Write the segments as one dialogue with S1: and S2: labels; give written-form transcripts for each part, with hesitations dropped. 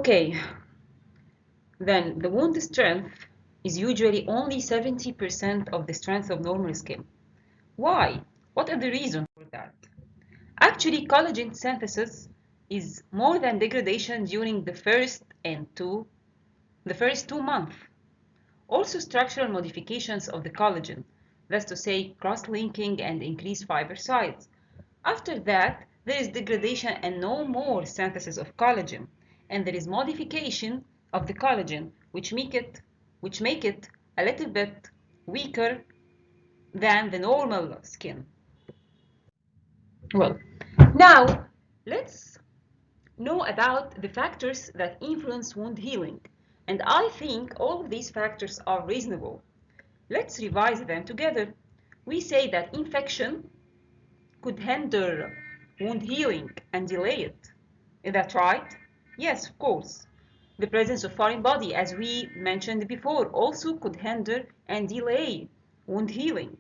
S1: Okay, then the wound strength is usually only 70% of the strength of normal skin. Why? What are the reasons for that? Actually, collagen synthesis is more than degradation during the first 2 months. Also, structural modifications of the collagen, that's to say, cross-linking and increased fiber size. After that, there is degradation and no more synthesis of collagen, and there is modification of the collagen, which make it a little bit weaker than the normal skin. Well, now let's know about the factors that influence wound healing. And I think all of these factors are reasonable. Let's revise them together. We say that infection could hinder wound healing and delay it. Is that right? Yes, of course. The presence of foreign body, as we mentioned before, also could hinder and delay wound healing.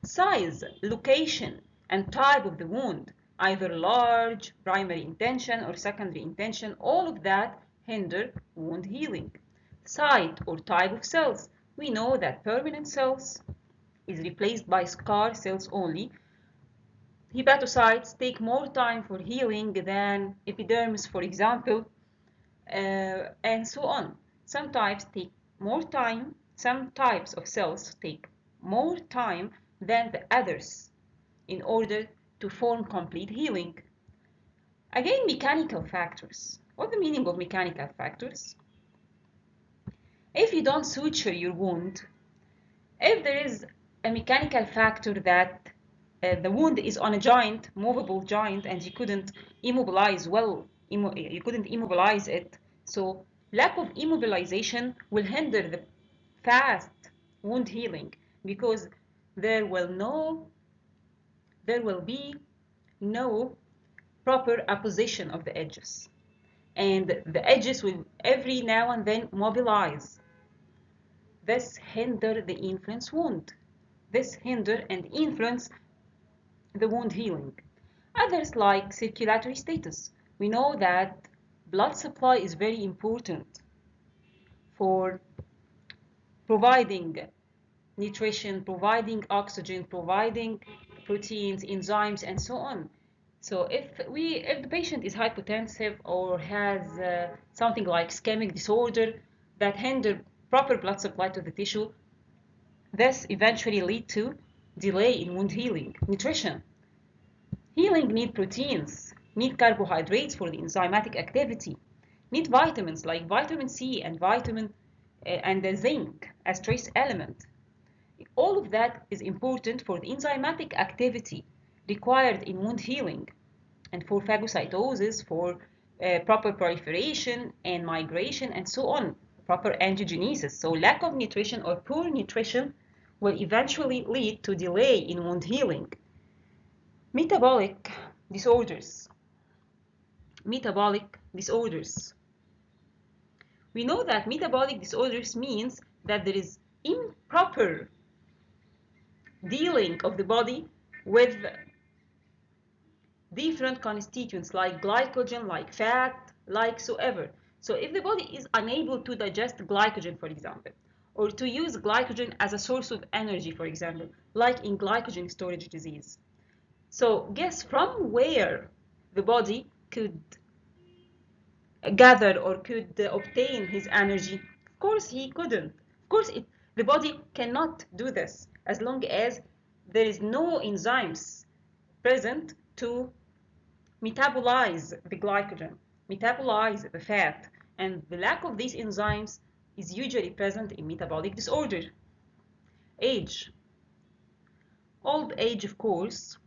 S1: Size, location, and type of the wound, either large, primary intention, or secondary intention, all of that hinder wound healing. Site or type of cells. We know that permanent cells is replaced by scar cells only. Hepatocytes take more time for healing than epidermis, for example, and so on. Some types take more time, some types of cells take more time than the others in order to form complete healing. Again, mechanical factors. What's the meaning of mechanical factors? If you don't suture your wound, if there is a mechanical factor that the wound is on a joint, movable joint, and you couldn't immobilize you couldn't immobilize it, so lack of immobilization will hinder the fast wound healing because there will be no proper apposition of the edges, and the edges will every now and then mobilize. This hinder the influence wound. This hinder and influence the wound healing. Others like circulatory status. We know that blood supply is very important for providing nutrition, providing oxygen, providing proteins, enzymes, and so on. So if the patient is hypotensive or has something like ischemic disorder that hinder proper blood supply to the tissue, this eventually lead to delay in wound healing. Nutrition. Healing need proteins, need carbohydrates for the enzymatic activity, need vitamins like vitamin C and the zinc as trace element. All of that is important for the enzymatic activity required in wound healing and for phagocytosis, for proper proliferation and migration and so on, proper angiogenesis. So lack of nutrition or poor nutrition will eventually lead to delay in wound healing. Metabolic disorders. Metabolic disorders. We know that metabolic disorders means that there is improper dealing of the body with different constituents like glycogen, like fat, like so ever. So if the body is unable to digest glycogen, for example, or to use glycogen as a source of energy, for example, like in glycogen storage disease. So guess from where the body could gather or could obtain his energy? Of course he couldn't. Of course the body cannot do this as long as there is no enzymes present to metabolize the glycogen, metabolize the fat, and the lack of these enzymes is usually present in metabolic disorder. Age. Old age, of course,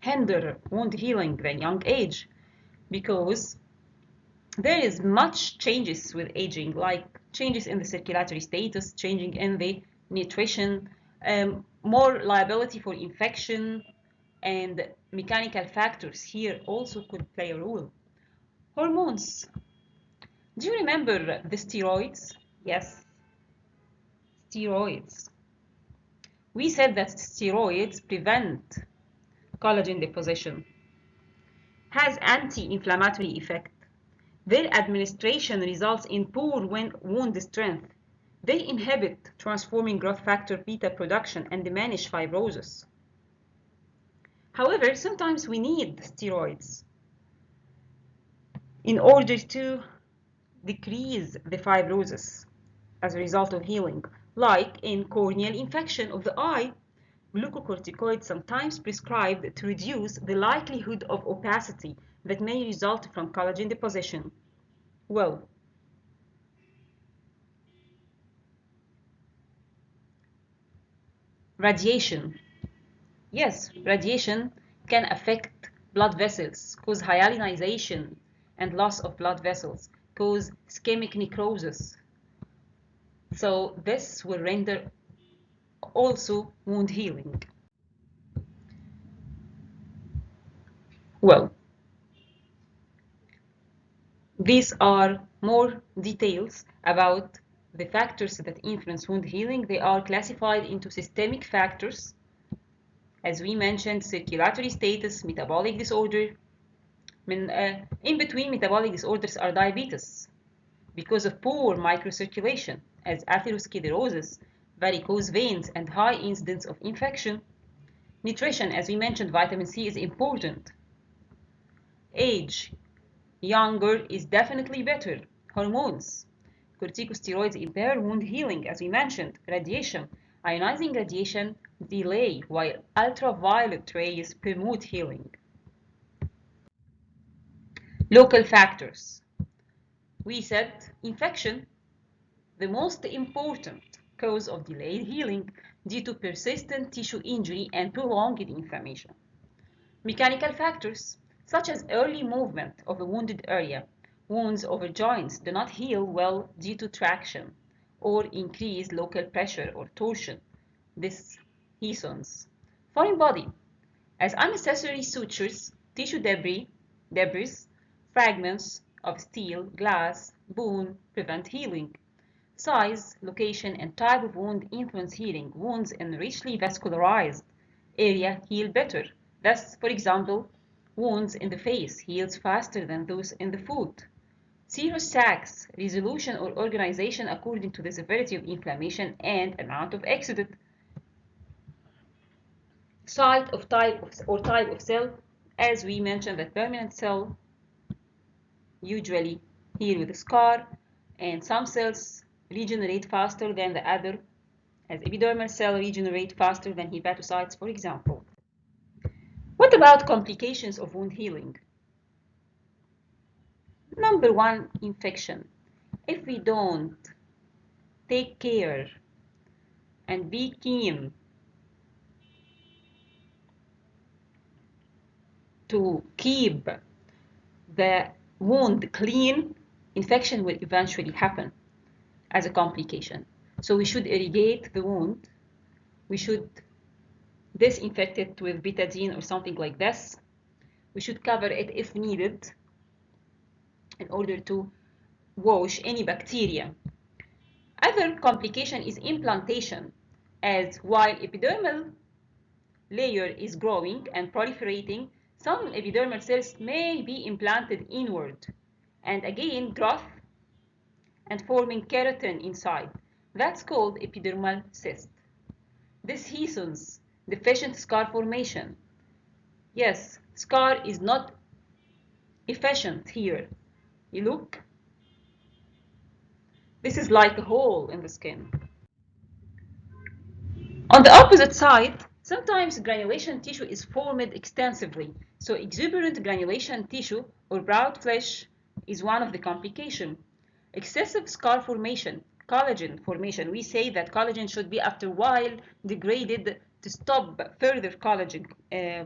S1: hinder wound healing than young age because there is much changes with aging, like changes in the circulatory status, changing in the nutrition, more liability for infection, and mechanical factors here also could play a role. Hormones. Do you remember the steroids? Yes, steroids. We said that steroids prevent collagen deposition, has anti-inflammatory effect, Their administration results in poor wound strength. They inhibit transforming growth factor beta production and diminish fibrosis. However, sometimes we need steroids in order to decrease the fibrosis as a result of healing. Like in corneal infection of the eye, glucocorticoids sometimes prescribed to reduce the likelihood of opacity that may result from collagen deposition. Well, radiation. Yes, radiation can affect blood vessels, cause hyalinization and loss of blood vessels, cause ischemic necrosis. So this will render also wound healing. Well, these are more details about the factors that influence wound healing. They are classified into systemic factors, as we mentioned, circulatory status, metabolic disorder. In between metabolic disorders are diabetes because of poor microcirculation, as atherosclerosis, varicose veins, and high incidence of infection. Nutrition, as we mentioned, vitamin C is important. Age, younger is definitely better. Hormones, corticosteroids impair wound healing, as we mentioned. Radiation, ionizing radiation delay, while ultraviolet rays promote healing. Local factors. We said infection, the most important cause of delayed healing due to persistent tissue injury and prolonged inflammation. Mechanical factors, such as early movement of a wounded area. Wounds over joints do not heal well due to traction or increased local pressure or torsion. This histons. Foreign body, as unnecessary sutures, tissue debris, fragments of steel, glass, bone prevent healing. Size, location, and type of wound influence healing. Wounds in richly vascularized area heal better. Thus, for example, wounds in the face heals faster than those in the foot. Serous sacs, resolution or organization according to the severity of inflammation and amount of exudate. Site of type of cell, as we mentioned, that permanent cell usually heal with a scar, and some cells regenerate faster than the other, as epidermal cell regenerate faster than hepatocytes, for example. What about complications of wound healing? Number one, infection. If we don't take care and be keen to keep the wound clean, infection will eventually happen as a complication. So we should irrigate the wound. We should disinfect it with betadine or something like this. We should cover it if needed in order to wash any bacteria. Other complication is implantation, as while epidermal layer is growing and proliferating, some epidermal cells may be implanted inward, and again growth and forming keratin inside. That's called epidermal cyst. This hastens deficient scar formation. Yes, scar is not efficient here. You look, this is like a hole in the skin. On the opposite side, sometimes granulation tissue is formed extensively. So exuberant granulation tissue or broad flesh is one of the complications. Excessive scar formation, collagen formation. We say that collagen should be after a while degraded to stop further collagen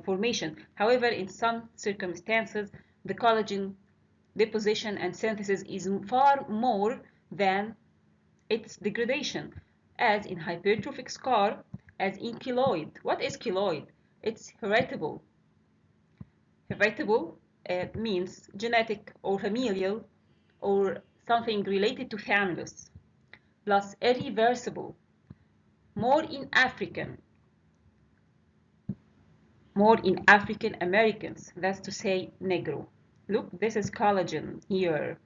S1: formation. However, in some circumstances, the collagen deposition and synthesis is far more than its degradation, as in hypertrophic scar, as in keloid. What is keloid? It's heritable. Heritable means genetic or familial or something related to families, plus irreversible, more in African Americans, that's to say Negro. Look, this is collagen here,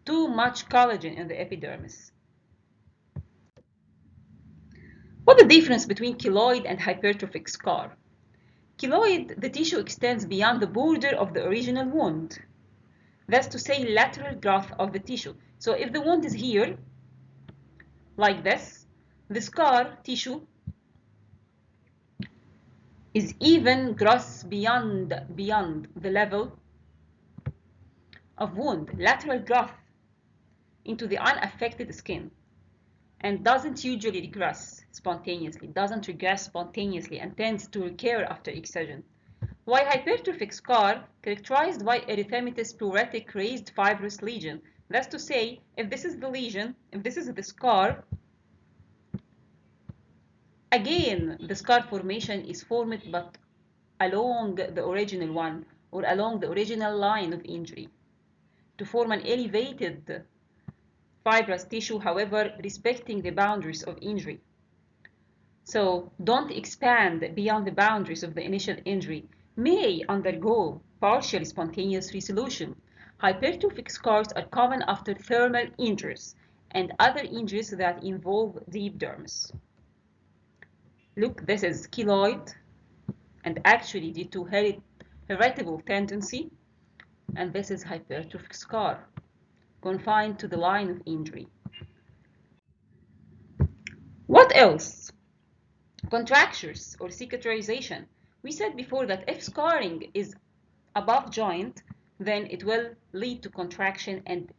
S1: too much collagen in the epidermis. What's the difference between keloid and hypertrophic scar? Keloid, the tissue extends beyond the border of the original wound. That's to say lateral growth of the tissue. So if the wound is here, like this, the scar tissue is even grows beyond the level of wound, lateral growth into the unaffected skin, and doesn't usually regress spontaneously, and tends to recur after excision. While hypertrophic scar characterized by erythematous pruritic raised fibrous lesion. That's to say, if this is the lesion, if this is the scar, again the scar formation is formed but along the original one or along the original line of injury to form an elevated fibrous tissue, however, respecting the boundaries of injury. So don't expand beyond the boundaries of the initial injury. May undergo partial spontaneous resolution. Hypertrophic scars are common after thermal injuries and other injuries that involve deep dermis. Look, this is keloid, and actually due to heritable tendency, and this is hypertrophic scar, confined to the line of injury. What else? Contractures or cicatrization. We said before that if scarring is above joint, then it will lead to contraction and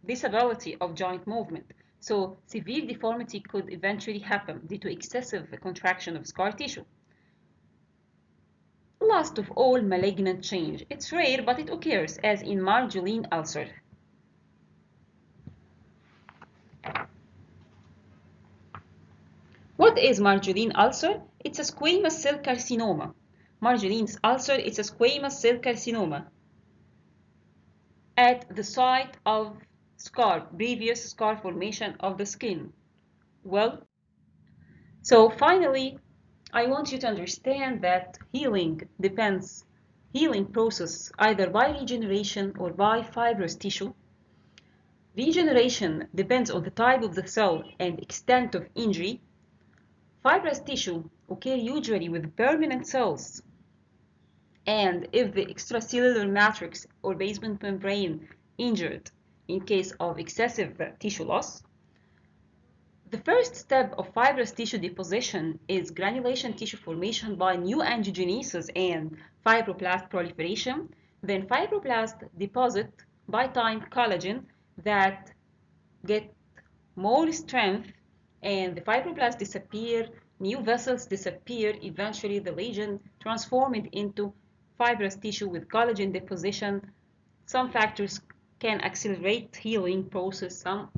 S1: disability of joint movement. So severe deformity could eventually happen due to excessive contraction of scar tissue. Last of all, malignant change. It's rare, but it occurs, as in margarine ulcer. What is margarine ulcer? It's a squamous cell carcinoma. Margarine ulcer is a squamous cell carcinoma at the site of previous scar formation of the skin. Well, so finally, I want you to understand that healing process either by regeneration or by fibrous tissue. Regeneration depends on the type of the cell and extent of injury. Fibrous tissue occur usually with permanent cells, and if the extracellular matrix or basement membrane injured in case of excessive tissue loss. The first step of fibrous tissue deposition is granulation tissue formation by new angiogenesis and fibroblast proliferation. Then fibroblasts deposit by time collagen that get more strength, and the fibroblasts disappear, new vessels disappear, eventually the lesion transformed into fibrous tissue with collagen deposition. Some factors can accelerate healing process, some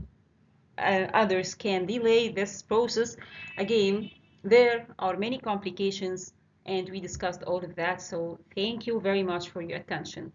S1: others can delay this process. Again, there are many complications and we discussed all of that, so thank you very much for your attention.